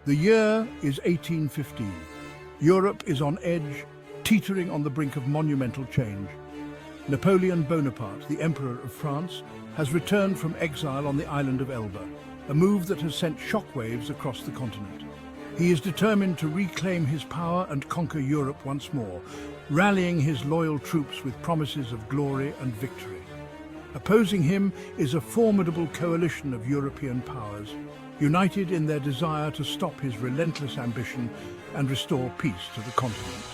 The year is 1815. Europe is on edge, teetering on the brink of monumental change. Napoleon Bonaparte, the Emperor of France, has returned from exile on the island of Elba, a move that has sent shockwaves across the continent. He is determined to reclaim his power and conquer Europe once more, rallying his loyal troops with promises of glory and victory. Opposing him is a formidable coalition of European powers, united in their desire to stop his relentless ambition and restore peace to the continent.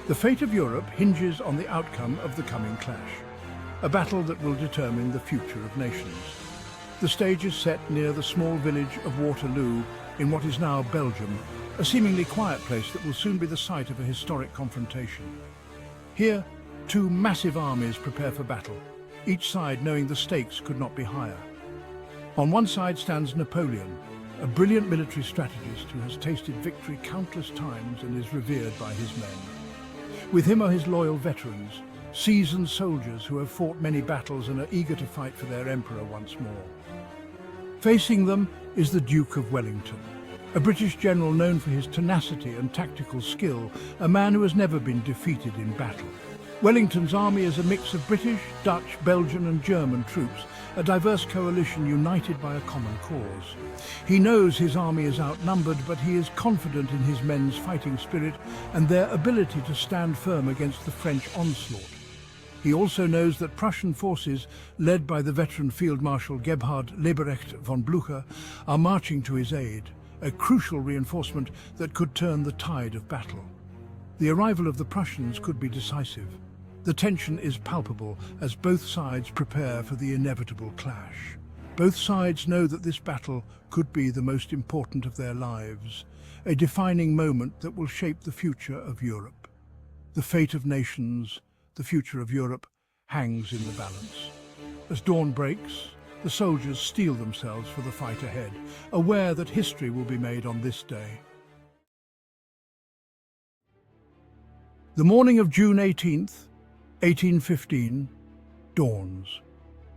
The fate of Europe hinges on the outcome of the coming clash, a battle that will determine the future of nations. The stage is set near the small village of Waterloo in what is now Belgium, a seemingly quiet place that will soon be the site of a historic confrontation. Here, two massive armies prepare for battle, each side knowing the stakes could not be higher. On one side stands Napoleon, a brilliant military strategist who has tasted victory countless times and is revered by his men. With him are his loyal veterans, seasoned soldiers who have fought many battles and are eager to fight for their emperor once more. Facing them is the Duke of Wellington, a British general known for his tenacity and tactical skill, a man who has never been defeated in battle. Wellington's army is a mix of British, Dutch, Belgian and German troops, a diverse coalition united by a common cause. He knows his army is outnumbered, but he is confident in his men's fighting spirit and their ability to stand firm against the French onslaught. He also knows that Prussian forces, led by the veteran Field Marshal Gebhard Leberecht von Blücher, are marching to his aid, a crucial reinforcement that could turn the tide of battle. The arrival of the Prussians could be decisive. The tension is palpable as both sides prepare for the inevitable clash. Both sides know that this battle could be the most important of their lives, a defining moment that will shape the future of Europe. The fate of nations, the future of Europe, hangs in the balance. As dawn breaks, the soldiers steel themselves for the fight ahead, aware that history will be made on this day. The morning of June 18th, 1815, dawns.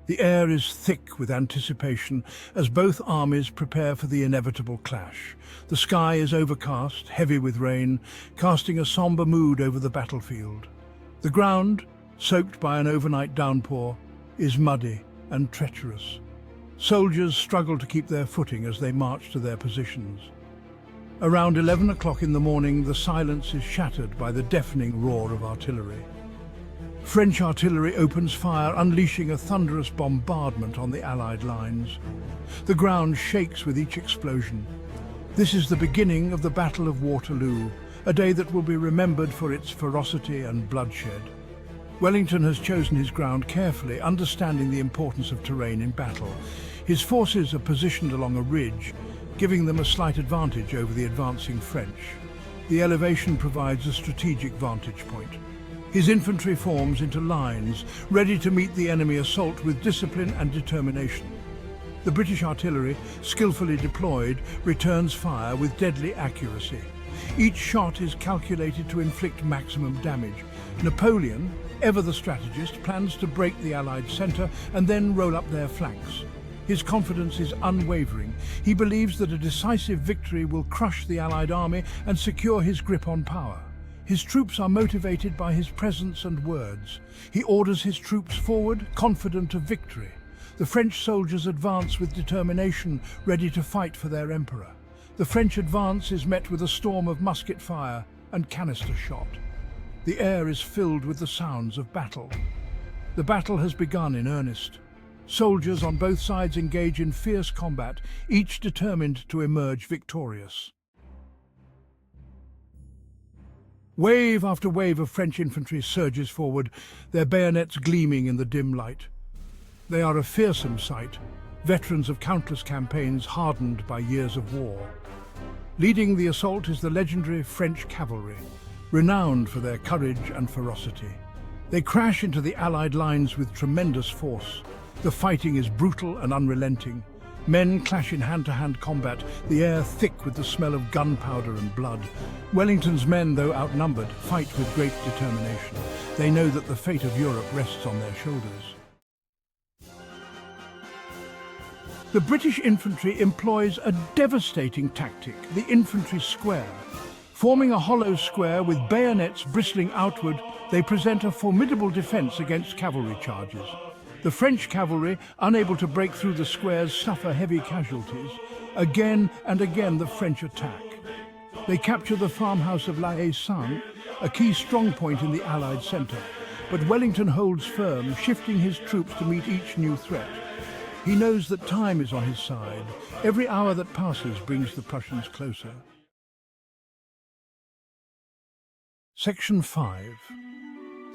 The air is thick with anticipation as both armies prepare for the inevitable clash. The sky is overcast, heavy with rain, casting a somber mood over the battlefield. The ground, soaked by an overnight downpour, is muddy and treacherous. Soldiers struggle to keep their footing as they march to their positions. Around 11 o'clock in the morning, the silence is shattered by the deafening roar of artillery. French artillery opens fire, unleashing a thunderous bombardment on the Allied lines. The ground shakes with each explosion. This is the beginning of the Battle of Waterloo, a day that will be remembered for its ferocity and bloodshed. Wellington has chosen his ground carefully, understanding the importance of terrain in battle. His forces are positioned along a ridge, giving them a slight advantage over the advancing French. The elevation provides a strategic vantage point. His infantry forms into lines, ready to meet the enemy assault with discipline and determination. The British artillery, skillfully deployed, returns fire with deadly accuracy. Each shot is calculated to inflict maximum damage. Napoleon, ever the strategist, plans to break the Allied centre and then roll up their flanks. His confidence is unwavering. He believes that a decisive victory will crush the Allied army and secure his grip on power. His troops are motivated by his presence and words. He orders his troops forward, confident of victory. The French soldiers advance with determination, ready to fight for their emperor. The French advance is met with a storm of musket fire and canister shot. The air is filled with the sounds of battle. The battle has begun in earnest. Soldiers on both sides engage in fierce combat, each determined to emerge victorious. Wave after wave of French infantry surges forward, their bayonets gleaming in the dim light. They are a fearsome sight, veterans of countless campaigns hardened by years of war. Leading the assault is the legendary French cavalry, renowned for their courage and ferocity. They crash into the Allied lines with tremendous force. The fighting is brutal and unrelenting. Men clash in hand-to-hand combat, the air thick with the smell of gunpowder and blood. Wellington's men, though outnumbered, fight with great determination. They know that the fate of Europe rests on their shoulders. The British infantry employs a devastating tactic, the infantry square. Forming a hollow square with bayonets bristling outward, they present a formidable defence against cavalry charges. The French cavalry, unable to break through the squares, suffer heavy casualties. Again and again the French attack. They capture the farmhouse of La Haye-Saint, a key strong point in the Allied centre. But Wellington holds firm, shifting his troops to meet each new threat. He knows that time is on his side. Every hour that passes brings the Prussians closer. Section 5.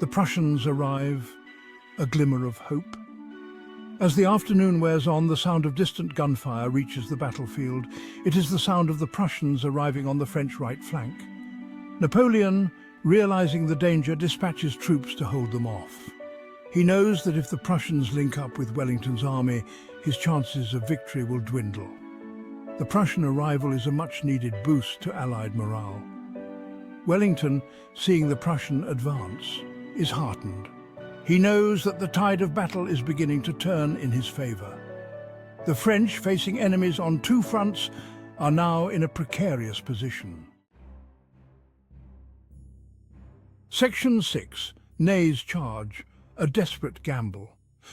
The Prussians arrive, a glimmer of hope. As the afternoon wears on, the sound of distant gunfire reaches the battlefield. It is the sound of the Prussians arriving on the French right flank. Napoleon, realizing the danger, dispatches troops to hold them off. He knows that if the Prussians link up with Wellington's army, his chances of victory will dwindle. The Prussian arrival is a much-needed boost to Allied morale. Wellington, seeing the Prussian advance, is heartened. He knows that the tide of battle is beginning to turn in his favour. The French, facing enemies on two fronts, are now in a precarious position. Section 6. Ney's charge, a desperate gamble.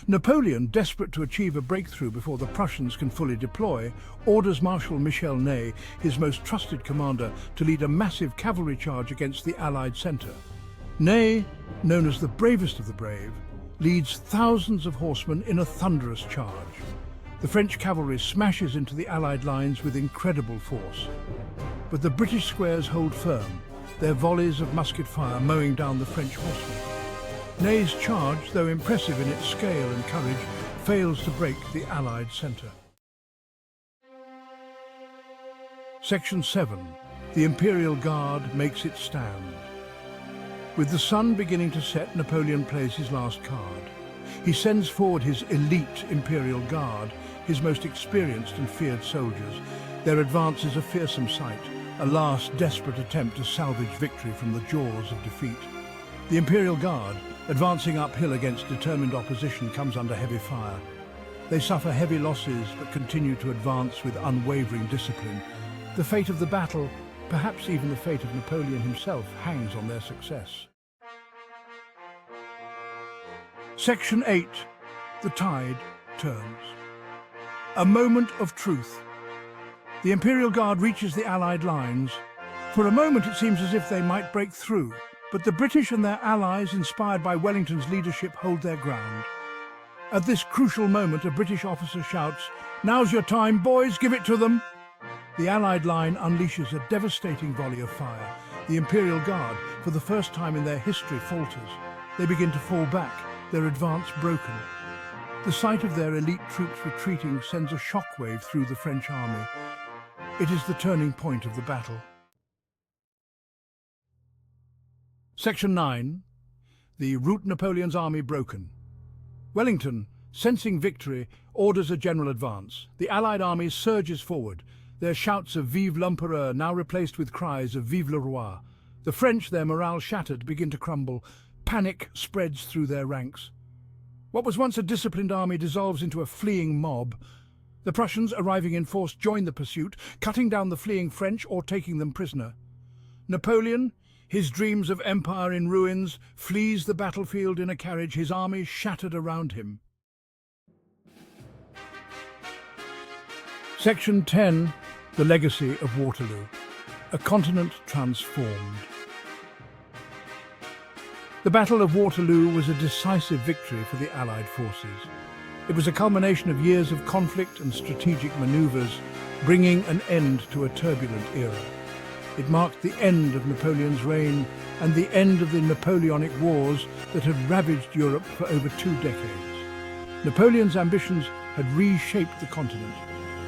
Napoleon, desperate to achieve a breakthrough before the Prussians can fully deploy, orders Marshal Michel Ney, his most trusted commander, to lead a massive cavalry charge against the Allied centre. Ney, known as the bravest of the brave, leads thousands of horsemen in a thunderous charge. The French cavalry smashes into the Allied lines with incredible force. But the British squares hold firm, their volleys of musket fire mowing down the French horsemen. Ney's charge, though impressive in its scale and courage, fails to break the Allied centre. Section 7. The Imperial Guard makes its stand. With the sun beginning to set, Napoleon plays his last card. He sends forward his elite Imperial Guard, his most experienced and feared soldiers. Their advance is a fearsome sight, a last desperate attempt to salvage victory from the jaws of defeat. The Imperial Guard, advancing uphill against determined opposition, comes under heavy fire. They suffer heavy losses but continue to advance with unwavering discipline. The fate of the battle, perhaps even the fate of Napoleon himself, hangs on their success. Section 8. The tide turns. A moment of truth. The Imperial Guard reaches the Allied lines. For a moment it seems as if they might break through, but the British and their allies, inspired by Wellington's leadership, hold their ground. At this crucial moment, a British officer shouts, "Now's your time, boys, give it to them!" The Allied line unleashes a devastating volley of fire. The Imperial Guard, for the first time in their history, falters. They begin to fall back, their advance broken. The sight of their elite troops retreating sends a shockwave through the French army. It is the turning point of the battle. Section 9. The route Napoleon's army broken. Wellington, sensing victory, orders a general advance. The Allied army surges forward, their shouts of "Vive l'Empereur" now replaced with cries of "Vive le Roi." The French, their morale shattered, begin to crumble. Panic spreads through their ranks. What was once a disciplined army dissolves into a fleeing mob. The Prussians, arriving in force, join the pursuit, cutting down the fleeing French or taking them prisoner. Napoleon, his dreams of empire in ruins, flees the battlefield in a carriage, his army shattered around him. Section 10. The Legacy of Waterloo. A continent transformed. The Battle of Waterloo was a decisive victory for the Allied forces. It was a culmination of years of conflict and strategic manoeuvres, bringing an end to a turbulent era. It marked the end of Napoleon's reign and the end of the Napoleonic Wars that had ravaged Europe for over 2 decades. Napoleon's ambitions had reshaped the continent,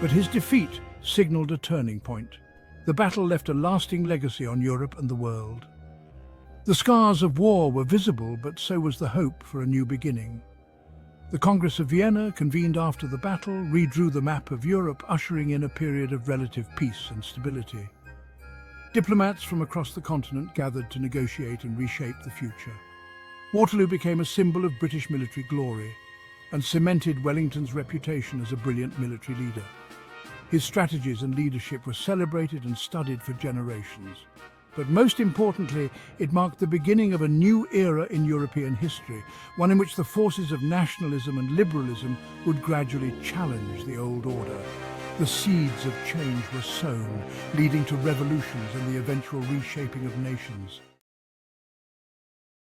but his defeat signaled a turning point. The battle left a lasting legacy on Europe and the world. The scars of war were visible, but so was the hope for a new beginning. The Congress of Vienna, convened after the battle, redrew the map of Europe, ushering in a period of relative peace and stability. Diplomats from across the continent gathered to negotiate and reshape the future. Waterloo became a symbol of British military glory, and cemented Wellington's reputation as a brilliant military leader. His strategies and leadership were celebrated and studied for generations. But most importantly, it marked the beginning of a new era in European history, one in which the forces of nationalism and liberalism would gradually challenge the old order. The seeds of change were sown, leading to revolutions and the eventual reshaping of nations.